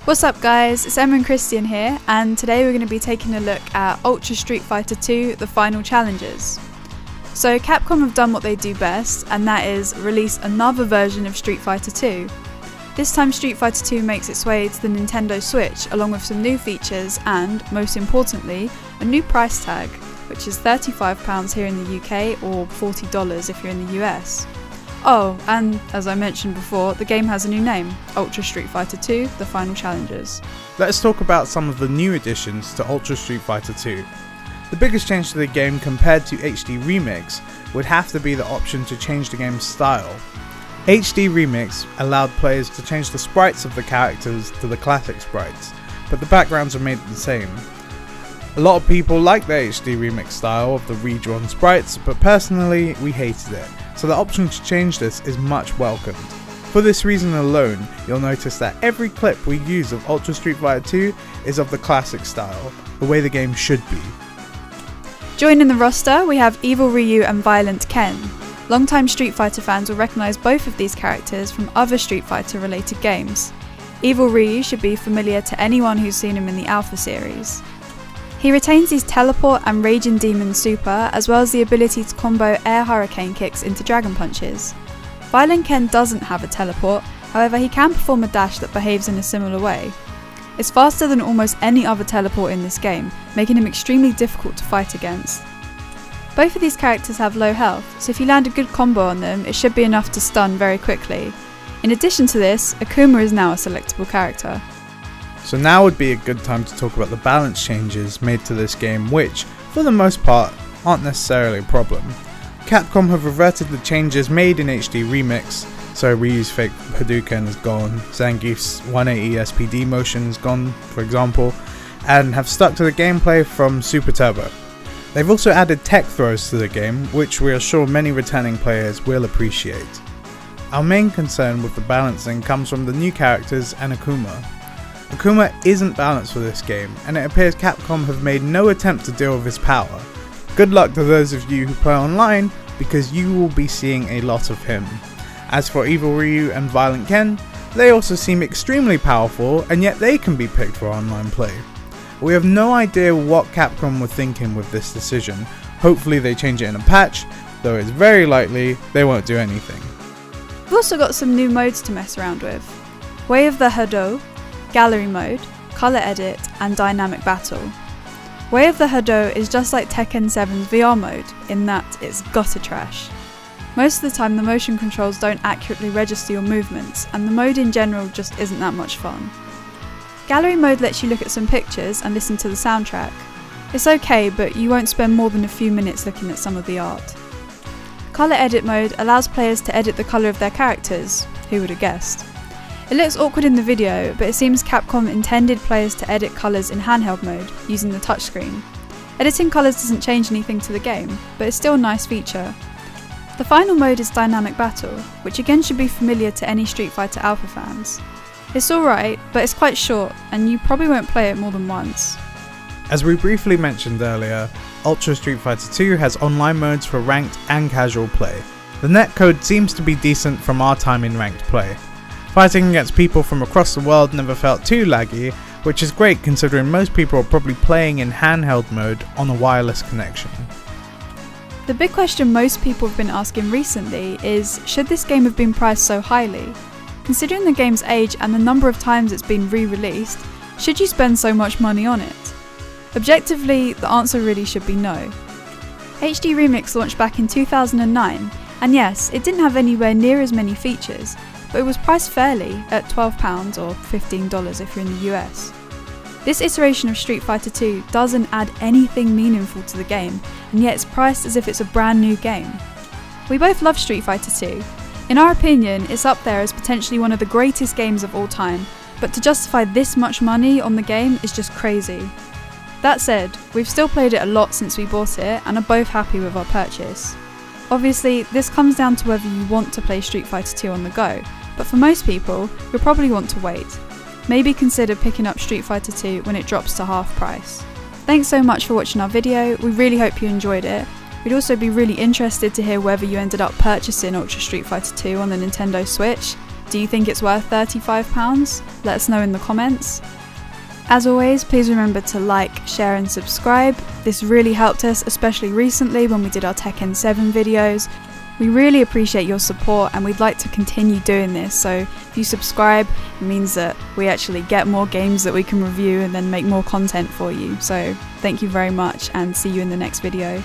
What's up guys, it's Emma and Christian here, and today we're going to be taking a look at Ultra Street Fighter 2 The Final Challenges. So Capcom have done what they do best, and that is release another version of Street Fighter 2. This time Street Fighter 2 makes its way to the Nintendo Switch along with some new features and, most importantly, a new price tag, which is £35 here in the UK or $40 if you're in the US. Oh, and as I mentioned before, the game has a new name, Ultra Street Fighter 2 The Final Challenges. Let's talk about some of the new additions to Ultra Street Fighter 2. The biggest change to the game compared to HD Remix would have to be the option to change the game's style. HD Remix allowed players to change the sprites of the characters to the classic sprites, but the backgrounds are made the same. A lot of people like the HD Remix style of the redrawn sprites, but personally we hated it, so the option to change this is much welcomed. For this reason alone, you'll notice that every clip we use of Ultra Street Fighter 2 is of the classic style, the way the game should be. Joining the roster we have Evil Ryu and Violent Ken. Longtime Street Fighter fans will recognise both of these characters from other Street Fighter related games. Evil Ryu should be familiar to anyone who's seen him in the Alpha series. He retains his Teleport and Raging Demon Super, as well as the ability to combo air hurricane kicks into dragon punches. Violent Ken doesn't have a teleport, however he can perform a dash that behaves in a similar way. It's faster than almost any other teleport in this game, making him extremely difficult to fight against. Both of these characters have low health, so if you land a good combo on them, it should be enough to stun very quickly. In addition to this, Akuma is now a selectable character. So now would be a good time to talk about the balance changes made to this game which, for the most part, aren't necessarily a problem. Capcom have reverted the changes made in HD Remix, so Ryu's fake Hadouken is gone, Zangief's 180 SPD motion is gone for example, and have stuck to the gameplay from Super Turbo. They've also added tech throws to the game, which we are sure many returning players will appreciate. Our main concern with the balancing comes from the new characters and Akuma. Akuma isn't balanced for this game, and it appears Capcom have made no attempt to deal with his power. Good luck to those of you who play online, because you will be seeing a lot of him. As for Evil Ryu and Violent Ken, they also seem extremely powerful, and yet they can be picked for online play. We have no idea what Capcom were thinking with this decision. Hopefully they change it in a patch, though it's very likely they won't do anything. We've also got some new modes to mess around with. Way of the Hado, Gallery Mode, Colour Edit and Dynamic Battle. Way of the Hado is just like Tekken 7's VR mode in that it's gutter trash. Most of the time the motion controls don't accurately register your movements, and the mode in general just isn't that much fun. Gallery Mode lets you look at some pictures and listen to the soundtrack. It's okay, but you won't spend more than a few minutes looking at some of the art. Colour Edit Mode allows players to edit the colour of their characters. Who would have guessed? It looks awkward in the video, but it seems Capcom intended players to edit colours in handheld mode, using the touchscreen. Editing colours doesn't change anything to the game, but it's still a nice feature. The final mode is Dynamic Battle, which again should be familiar to any Street Fighter Alpha fans. It's alright, but it's quite short, and you probably won't play it more than once. As we briefly mentioned earlier, Ultra Street Fighter 2 has online modes for ranked and casual play. The netcode seems to be decent from our time in ranked play. Fighting against people from across the world never felt too laggy, which is great considering most people are probably playing in handheld mode on a wireless connection. The big question most people have been asking recently is, should this game have been priced so highly? Considering the game's age and the number of times it's been re-released, should you spend so much money on it? Objectively, the answer really should be no. HD Remix launched back in 2009, and yes, it didn't have anywhere near as many features, but it was priced fairly at £12 or $15 if you're in the US. This iteration of Street Fighter 2 doesn't add anything meaningful to the game, and yet it's priced as if it's a brand new game. We both love Street Fighter 2. In our opinion, it's up there as potentially one of the greatest games of all time, but to justify this much money on the game is just crazy. That said, we've still played it a lot since we bought it and are both happy with our purchase. Obviously, this comes down to whether you want to play Street Fighter 2 on the go, but for most people, you'll probably want to wait. Maybe consider picking up Street Fighter 2 when it drops to half price. Thanks so much for watching our video, we really hope you enjoyed it. We'd also be really interested to hear whether you ended up purchasing Ultra Street Fighter 2 on the Nintendo Switch. Do you think it's worth £35? Let us know in the comments. As always, please remember to like, share and subscribe. This really helped us, especially recently when we did our Tekken 7 videos. We really appreciate your support and we'd like to continue doing this, so if you subscribe, it means that we actually get more games that we can review and then make more content for you. So thank you very much and see you in the next video.